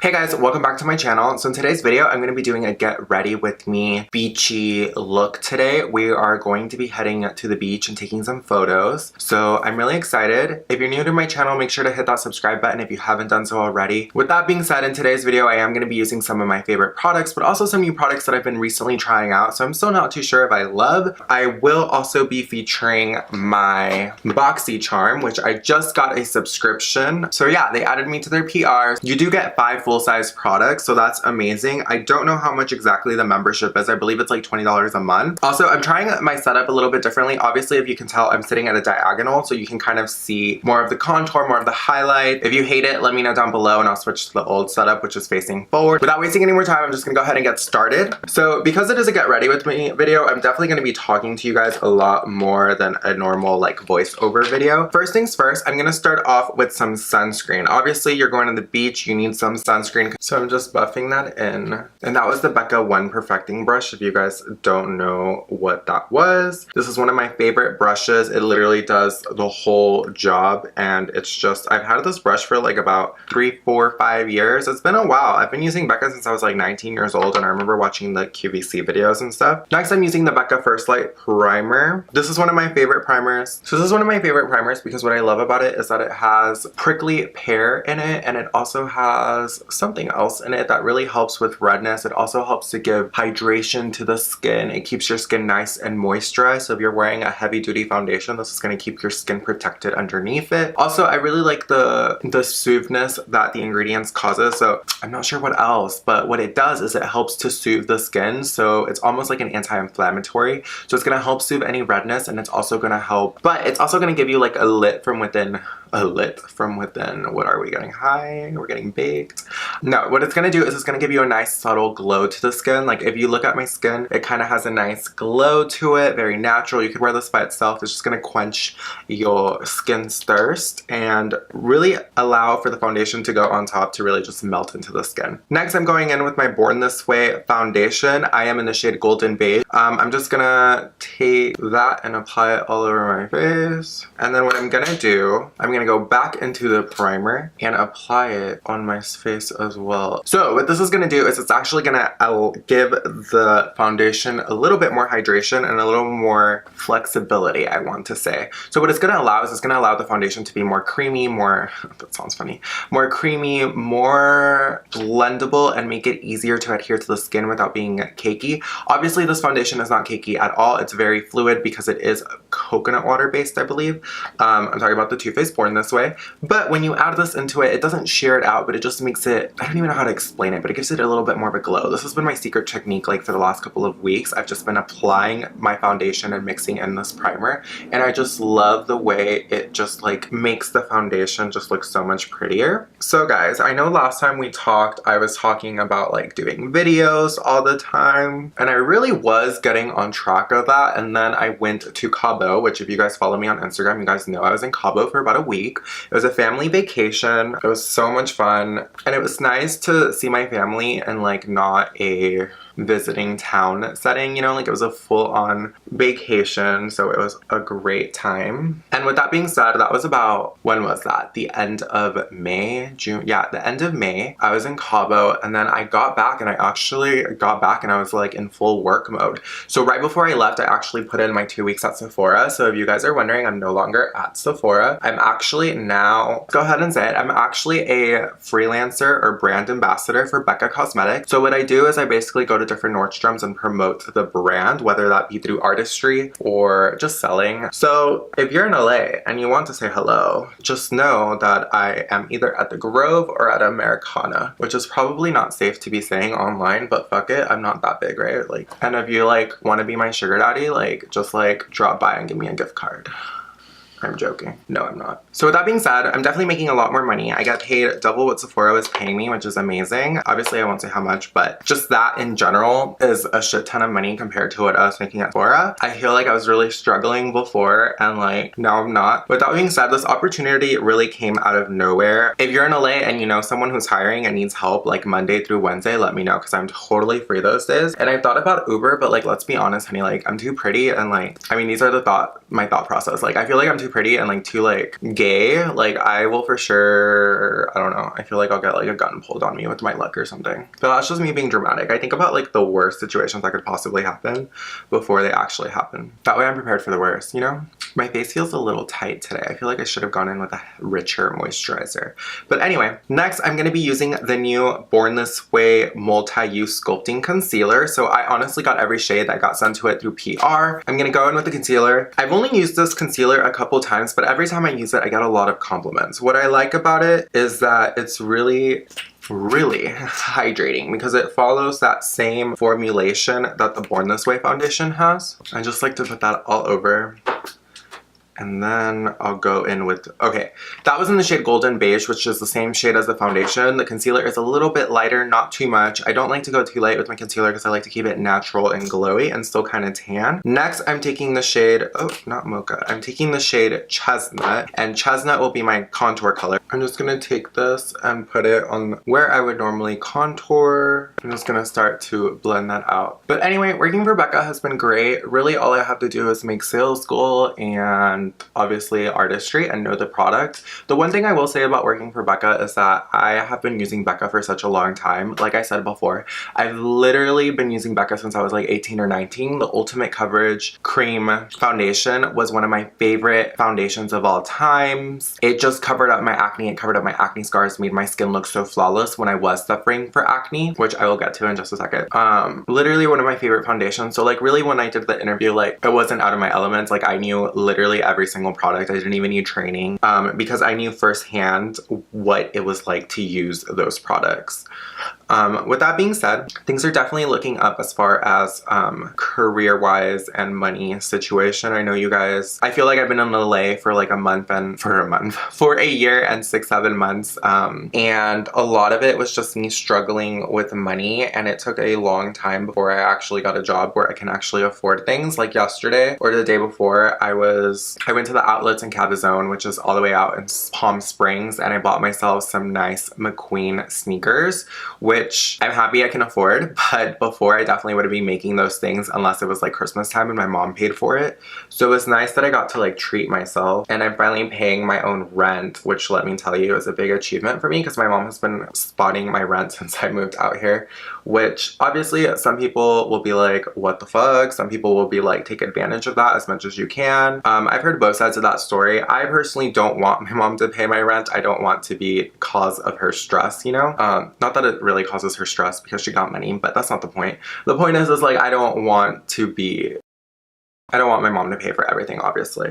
Hey guys, welcome back to my channel. So in today's video, I'm going to be doing a get ready with me beachy look today. We are going to be heading to the beach and taking some photos. So I'm really excited. If you're new to my channel, make sure to hit that subscribe button if you haven't done so already. With that being said, in today's video, I am going to be using some of my favorite products, but also some new products that I've been recently trying out. So I'm still not too sure if I love. I will also be featuring my BoxyCharm, which I just got a subscription. So yeah, they added me to their PRs. You do get 5 full-size products, so that's amazing. I don't know how much exactly the membership is. I believe it's like $20 a month. Also, I'm trying my setup a little bit differently. Obviously, if you can tell, I'm sitting at a diagonal, so you can kind of see more of the contour, more of the highlight. If you hate it, let me know down below and I'll switch to the old setup, which is facing forward. Without wasting any more time, I'm just gonna go ahead and get started. So because it is a get ready with me video, I'm definitely gonna be talking to you guys a lot more than a normal like voiceover video. First things first, I'm gonna start off with some sunscreen. Obviously, you're going to the beach, you need some sunscreen. So I'm just buffing that in. And that was the Becca One Perfecting Brush, if you guys don't know what that was. This is one of my favorite brushes. It literally does the whole job, and it's just, I've had this brush for like about 3, 4, 5 years. It's been a while. I've been using Becca since I was like 19 years old, and I remember watching the QVC videos and stuff. Next, I'm using the Becca First Light Primer. This is one of my favorite primers. So this is one of my favorite primers because what I love about it is that it has prickly pear in it, and it also has something else in it that really helps with redness. It also helps to give hydration to the skin. It keeps your skin nice and moisturized. So if you're wearing a heavy duty foundation, this is going to keep your skin protected underneath it. Also, I really like the soothness that the ingredients causes. So I'm not sure what else, but what it does is it helps to soothe the skin. So it's almost like an anti-inflammatory. So it's going to help soothe any redness, and it's also going to help, but it's also going to give you like a lit from within. A lit from within. What are we getting? High? We're getting baked. No, what it's gonna do is it's gonna give you a nice subtle glow to the skin. Like if you look at my skin, it kind of has a nice glow to it, very natural. You could wear this by itself. It's just gonna quench your skin's thirst and really allow for the foundation to go on top to really just melt into the skin. Next, I'm going in with my Born This Way foundation. I am in the shade Golden Beige. I'm just gonna take that and apply it all over my face. And then what I'm gonna do, I'm gonna go back into the primer and apply it on my face as well. So what this is going to do is it's actually going to give the foundation a little bit more hydration and a little more flexibility, I want to say. So what it's going to allow is it's going to allow the foundation to be more creamy, more, that sounds funny, more creamy, more blendable, and make it easier to adhere to the skin without being cakey. Obviously, this foundation is not cakey at all. It's very fluid because it is coconut water based, I believe. I'm talking about the Too Faced Born This Way. But when you add this into it, it doesn't sheer it out, but it just makes it, I don't even know how to explain it, but it gives it a little bit more of a glow. This has been my secret technique like for the last couple of weeks. I've just been applying my foundation and mixing in this primer, and I just love the way it just like makes the foundation just look so much prettier. So guys, I know last time we talked, I was talking about like doing videos all the time, and I really was getting on track of that, and then I went to Cabo, which if you guys follow me on Instagram, you guys know I was in Cabo for about a week. It was a family vacation. It was so much fun, and it was nice to see my family and like not a visiting town setting, you know, like it was a full-on vacation, so it was a great time. And with that being said, that was about, when was that? The end of May? June? Yeah, the end of May. I was in Cabo, and then I got back, and I actually got back and I was like in full work mode. So right before I left, I actually put in my 2 weeks at Sephora. So if you guys are wondering, I'm no longer at Sephora. I'm actually now, go ahead and say it, I'm actually a freelancer or brand ambassador for Becca Cosmetics. So what I do is I basically go to different Nordstroms and promote the brand, whether that be through artistry or just selling. So if you're in LA and you want to say hello, just know that I am either at the Grove or at Americana, which is probably not safe to be saying online, but fuck it, I'm not that big, right? Like, and if you like want to be my sugar daddy, like just like drop by and give me a gift card. I'm joking. No, I'm not. So with that being said, I'm definitely making a lot more money. I got paid double what Sephora was paying me, which is amazing. Obviously, I won't say how much, but just that in general is a shit ton of money compared to what I was making at Sephora. I feel like I was really struggling before, and like now I'm not. With that being said, this opportunity really came out of nowhere. If you're in LA and you know someone who's hiring and needs help like Monday through Wednesday, let me know because I'm totally free those days. And I thought about Uber, but like let's be honest, honey, like I'm too pretty, and like I mean these are my thought process. Like I feel like I'm too pretty and like too like gay, like I will for sure, I don't know, I feel like I'll get like a gun pulled on me with my look or something. But that's just me being dramatic. I think about like the worst situations that could possibly happen before they actually happen. That way I'm prepared for the worst, you know? My face feels a little tight today. I feel like I should have gone in with a richer moisturizer. But anyway, next I'm going to be using the new Born This Way multi-use sculpting concealer. So I honestly got every shade that got sent to it through PR. I'm going to go in with the concealer. I've only used this concealer a couple times, but every time I use it, I get a lot of compliments. What I like about it is that it's really hydrating because it follows that same formulation that the Born This Way foundation has. I just like to put that all over. And then I'll go in with, okay, that was in the shade Golden Beige, which is the same shade as the foundation. The concealer is a little bit lighter, not too much. I don't like to go too light with my concealer because I like to keep it natural and glowy and still kind of tan. Next, I'm taking the shade, oh, not Mocha. I'm taking the shade Chestnut, and Chestnut will be my contour color. I'm just gonna take this and put it on where I would normally contour. I'm just gonna start to blend that out. But anyway, working for Becca has been great. Really, all I have to do is make sales goal and obviously artistry and know the product. The one thing I will say about working for Becca is that I have been using Becca for such a long time. Like I said before, I've literally been using Becca since I was like 18 or 19. The Ultimate Coverage Cream Foundation was one of my favorite foundations of all times. It just covered up my acne. It covered up my acne scars, made my skin look so flawless when I was suffering for acne, which I will get to in just a second. Literally one of my favorite foundations. So like really when I did the interview, like it wasn't out of my elements. Like I knew literally every single product. I didn't even need training because I knew firsthand what it was like to use those products. With that being said, things are definitely looking up as far as career-wise and money situation. I know you guys, I feel like I've been in LA for like for a year and 6-7 months. And a lot of it was just me struggling with money, and it took a long time before I actually got a job where I can actually afford things. Like yesterday or the day before, I went to the outlets in Cabazon, which is all the way out in Palm Springs, and I bought myself some nice McQueen sneakers, which I'm happy I can afford, but before I definitely would be making those things unless it was like Christmas time and my mom paid for it. So it was nice that I got to like treat myself, and I'm finally paying my own rent, which let me tell you is a big achievement for me because my mom has been spotting my rent since I moved out here, which obviously some people will be like, what the fuck? Some people will be like, take advantage of that as much as you can. I've heard both sides of that story. I personally don't want my mom to pay my rent. I don't want to be cause of her stress, you know? Not that it really causes her stress because she got money, but that's not the point. The point is like, I don't want my mom to pay for everything, obviously.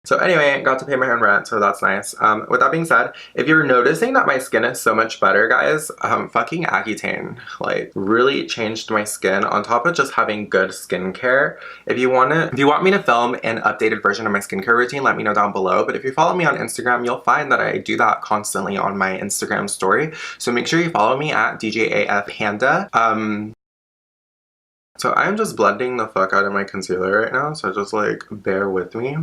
So anyway, got to pay my own rent, so that's nice. With that being said, if you're noticing that my skin is so much better, guys, fucking Accutane, like, really changed my skin on top of just having good skincare. If you want me to film an updated version of my skincare routine, let me know down below. But if you follow me on Instagram, you'll find that I do that constantly on my Instagram story. So make sure you follow me at DGAFpanda. So I'm just blending the fuck out of my concealer right now, so just like bear with me.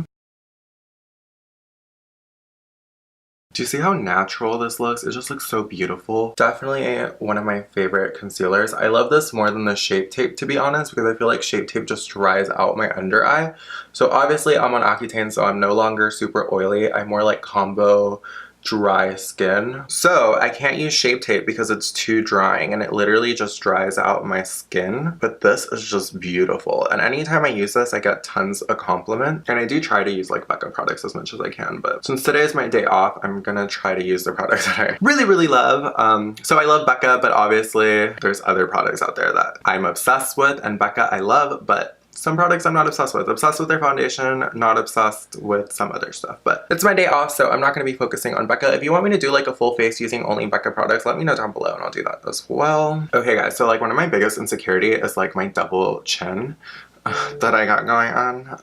Do you see how natural this looks? It just looks so beautiful. Definitely one of my favorite concealers. I love this more than the Shape Tape, to be honest, because I feel like Shape Tape just dries out my under eye. So obviously I'm on Accutane, so I'm no longer super oily. I'm more like combo dry skin. So I can't use Shape Tape because it's too drying and it literally just dries out my skin. But this is just beautiful. And anytime I use this, I get tons of compliment. And I do try to use like Becca products as much as I can. But since today is my day off, I'm gonna try to use the products that I really, really love. So I love Becca, but obviously there's other products out there that I'm obsessed with, and Becca I love, but some products I'm not obsessed with. Obsessed with their foundation, not obsessed with some other stuff. But it's my day off, so I'm not going to be focusing on Becca. If you want me to do like a full face using only Becca products, let me know down below and I'll do that as well. Okay guys, so like one of my biggest insecurity is like my double chin that I got going on.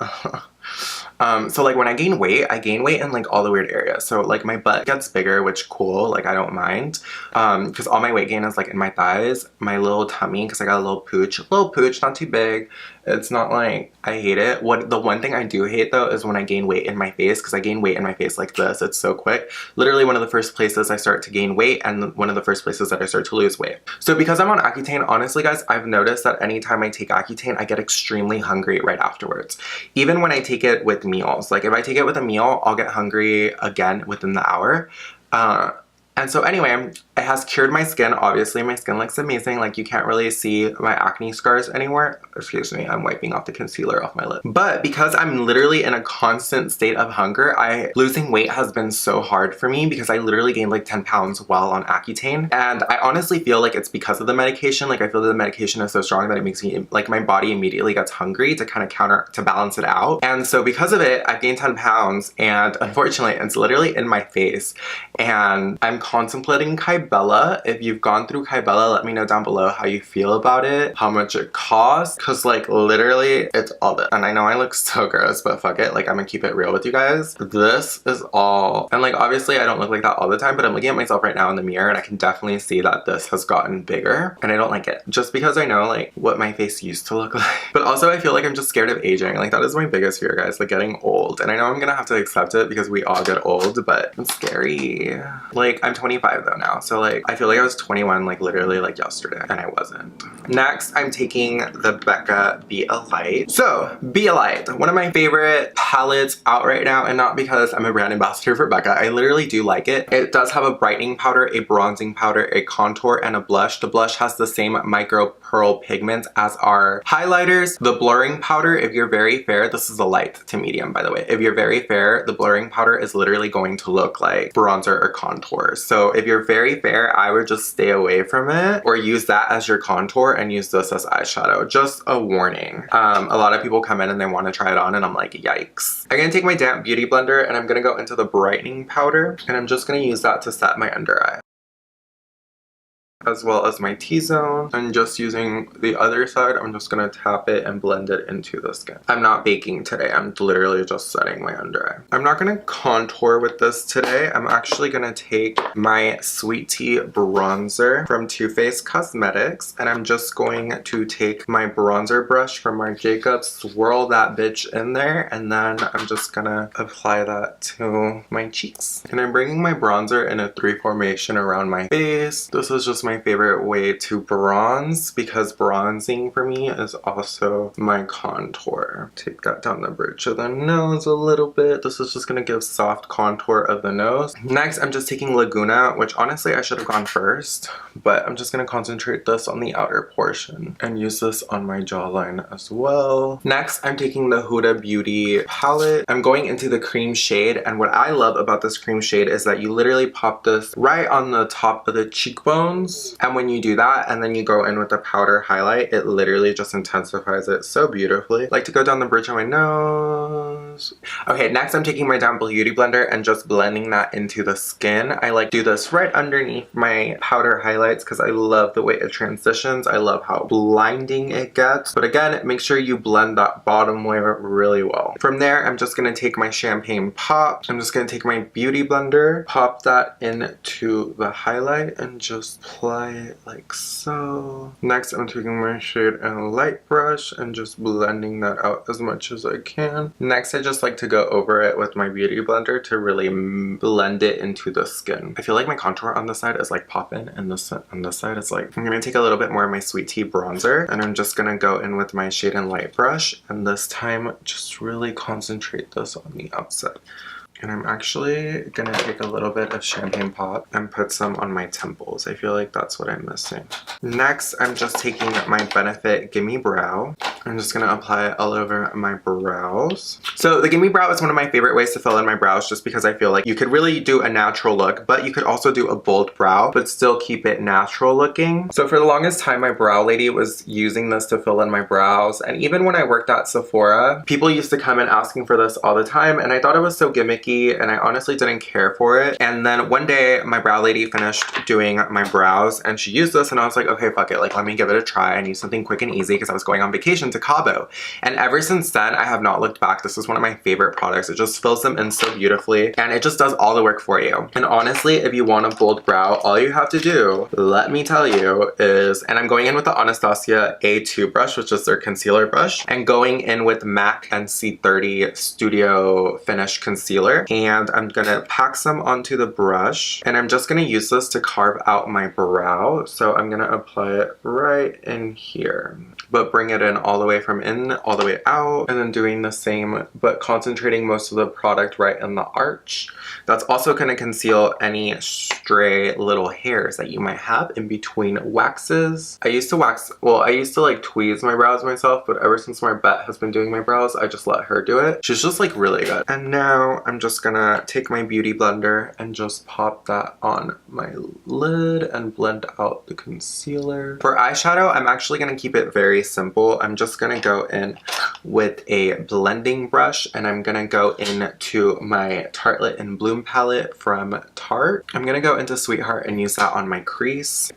So like when I gain weight in like all the weird areas. So like my butt gets bigger, which cool, like I don't mind. Because all my weight gain is like in my thighs, my little tummy, because I got a little pooch, not too big. It's not like I hate it. The one thing I do hate though is when I gain weight in my face, because I gain weight in my face like this. It's so quick. Literally one of the first places I start to gain weight and one of the first places that I start to lose weight. So because I'm on Accutane, honestly guys, I've noticed that anytime I take Accutane, I get extremely hungry right afterwards. Even when I take it with meals. Like if I take it with a meal, I'll get hungry again within the hour. And so anyway, it has cured my skin. Obviously, my skin looks amazing. Like you can't really see my acne scars anywhere. Excuse me, I'm wiping off the concealer off my lip. But because I'm literally in a constant state of hunger, losing weight has been so hard for me because I literally gained like 10 pounds while on Accutane. And I honestly feel like it's because of the medication. Like I feel that the medication is so strong that it makes me, like my body immediately gets hungry to kind of to balance it out. And so because of it, I've gained 10 pounds and unfortunately it's literally in my face. And I'm contemplating Kybella. If you've gone through Kybella, let me know down below how you feel about it, how much it costs, because like literally it's all this. And I know I look so gross, but fuck it, like I'm gonna keep it real with you guys. This is all, and like obviously I don't look like that all the time, but I'm looking at myself right now in the mirror and I can definitely see that this has gotten bigger and I don't like it, just because I know like what my face used to look like. But also I feel like I'm just scared of aging. Like that is my biggest fear, guys, like getting old. And I know I'm gonna have to accept it because we all get old, but it's scary. Like I'm 25 though now, so like I feel like I was 21 like literally like yesterday and I wasn't. Next I'm taking the Becca Be a Light. So Be a Light, one of my favorite palettes out right now, and not because I'm a brand ambassador for Becca. I literally do like it. It does have a brightening powder, a bronzing powder, a contour, and a blush. The blush has the same micro pearl pigments as our highlighters. The blurring powder, if you're very fair, this is a light to medium by the way. If you're very fair, the blurring powder is literally going to look like bronzer or contour. So if you're very fair, I would just stay away from it or use that as your contour and use this as eyeshadow. Just a warning. A lot of people come in and they want to try it on and I'm like, yikes. I'm gonna take my damp beauty blender and I'm gonna go into the brightening powder and I'm just gonna use that to set my under eye, as well as my T-zone. And just using the other side, I'm just gonna tap it and blend it into the skin. I'm not baking today, I'm literally just setting my under eye. I'm not gonna contour with this today. I'm actually gonna take my Sweet Tea bronzer from Too Faced Cosmetics and I'm just going to take my bronzer brush from Marc Jacobs, swirl that bitch in there, and then I'm just gonna apply that to my cheeks. And I'm bringing my bronzer in a 3 formation around my face. This is just my favorite way to bronze because bronzing for me is also my contour. Take that down the bridge of the nose a little bit. This is just going to give soft contour of the nose. Next, I'm just taking Laguna, which honestly I should have gone first, but I'm just going to concentrate this on the outer portion and use this on my jawline as well. Next, I'm taking the Huda Beauty palette. I'm going into the cream shade, and what I love about this cream shade is that you literally pop this right on the top of the cheekbones. And when you do that and then you go in with the powder highlight, it literally just intensifies it so beautifully. I like to go down the bridge of my nose. Okay, next I'm taking my damp beauty blender and just blending that into the skin. I like to do this right underneath my powder highlights because I love the way it transitions. I love how blinding it gets. But again, make sure you blend that bottom layer really well. From there, I'm just going to take my champagne pop. I'm just going to take my beauty blender, pop that into the highlight and just apply it like so. Next, I'm taking my shade and light brush and just blending that out as much as I can. Next, I just like to go over it with my beauty blender to really blend it into the skin. I feel like my contour on this side is like popping and on this side it's like, I'm gonna take a little bit more of my Sweet Tea bronzer and I'm just gonna go in with my shade and light brush and this time just really concentrate this on the outside. And I'm actually gonna take a little bit of champagne pop and put some on my temples. I feel like that's what I'm missing. Next, I'm just taking my Benefit Gimme Brow. I'm just gonna apply it all over my brows. So the Gimme Brow is one of my favorite ways to fill in my brows just because I feel like you could really do a natural look, but you could also do a bold brow, but still keep it natural looking. So for the longest time, my brow lady was using this to fill in my brows. And even when I worked at Sephora, people used to come in asking for this all the time. And I thought it was so gimmicky and I honestly didn't care for it. And then one day my brow lady finished doing my brows and she used this and I was like, okay, fuck it, like let me give it a try. I need something quick and easy because I was going on vacation into Cabo. And ever since then, I have not looked back. This is one of my favorite products. It just fills them in so beautifully and it just does all the work for you. And honestly, if you want a bold brow, all you have to do, let me tell you, is, and I'm going in with the Anastasia A2 brush, which is their concealer brush, and going in with MAC NC30 Studio Finish Concealer. And I'm gonna pack some onto the brush and I'm just gonna use this to carve out my brow. So I'm gonna apply it right in here, but bring it in all the way from in, all the way out, and then doing the same, but concentrating most of the product right in the arch. That's also gonna conceal any stray little hairs that you might have in between waxes. I used to like tweeze my brows myself, but ever since Marc has been doing my brows, I just let her do it. She's just like really good. And now I'm just gonna take my beauty blender and just pop that on my lid and blend out the concealer. For eyeshadow, I'm actually gonna keep it very simple. I'm just gonna go in with a blending brush and I'm gonna go into my Tartelette in Bloom palette from Tarte. I'm gonna go into Sweetheart and use that on my crease.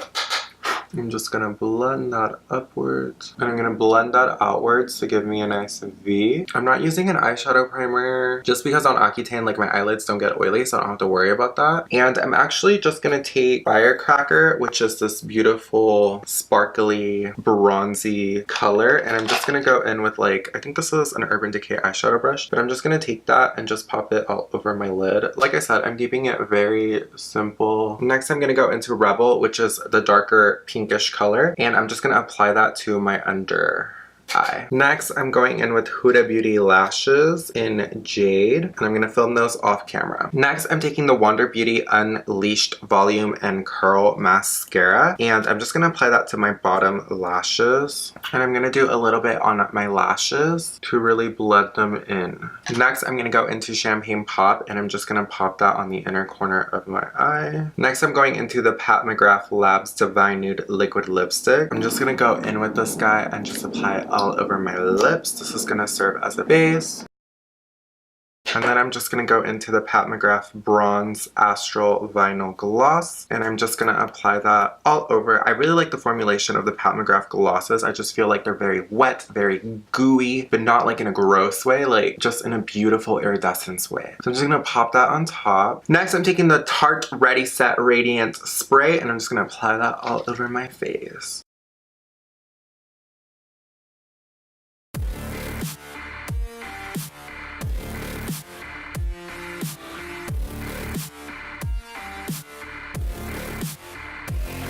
I'm just gonna blend that upwards and I'm gonna blend that outwards to give me a nice V. I'm not using an eyeshadow primer just because on Accutane, like my eyelids don't get oily, so I don't have to worry about that. And I'm actually just gonna take Firecracker, which is this beautiful sparkly bronzy color, and I'm just gonna go in with like, I think this is an Urban Decay eyeshadow brush, but I'm just gonna take that and just pop it all over my lid. Like I said, I'm keeping it very simple. Next, I'm gonna go into Rebel, which is the darker pinkish color, and I'm just gonna apply that to my under eye. Next, I'm going in with Huda Beauty lashes in Jade, and I'm gonna film those off camera. Next, I'm taking the Wander Beauty Unleashed Volume and Curl Mascara, and I'm just gonna apply that to my bottom lashes. And I'm gonna do a little bit on my lashes to really blend them in. Next, I'm gonna go into Champagne Pop, and I'm just gonna pop that on the inner corner of my eye. Next, I'm going into the Pat McGrath Labs Divine Nude Liquid Lipstick. I'm just gonna go in with this guy and just apply it all over my lips. This is gonna serve as a base. And then I'm just going to go into the Pat McGrath Bronze Astral Vinyl Gloss. And I'm just going to apply that all over. I really like the formulation of the Pat McGrath glosses. I just feel like they're very wet, very gooey, but not like in a gross way, like just in a beautiful iridescence way. So I'm just going to pop that on top. Next, I'm taking the Tarte Ready Set Radiant Spray and I'm just going to apply that all over my face.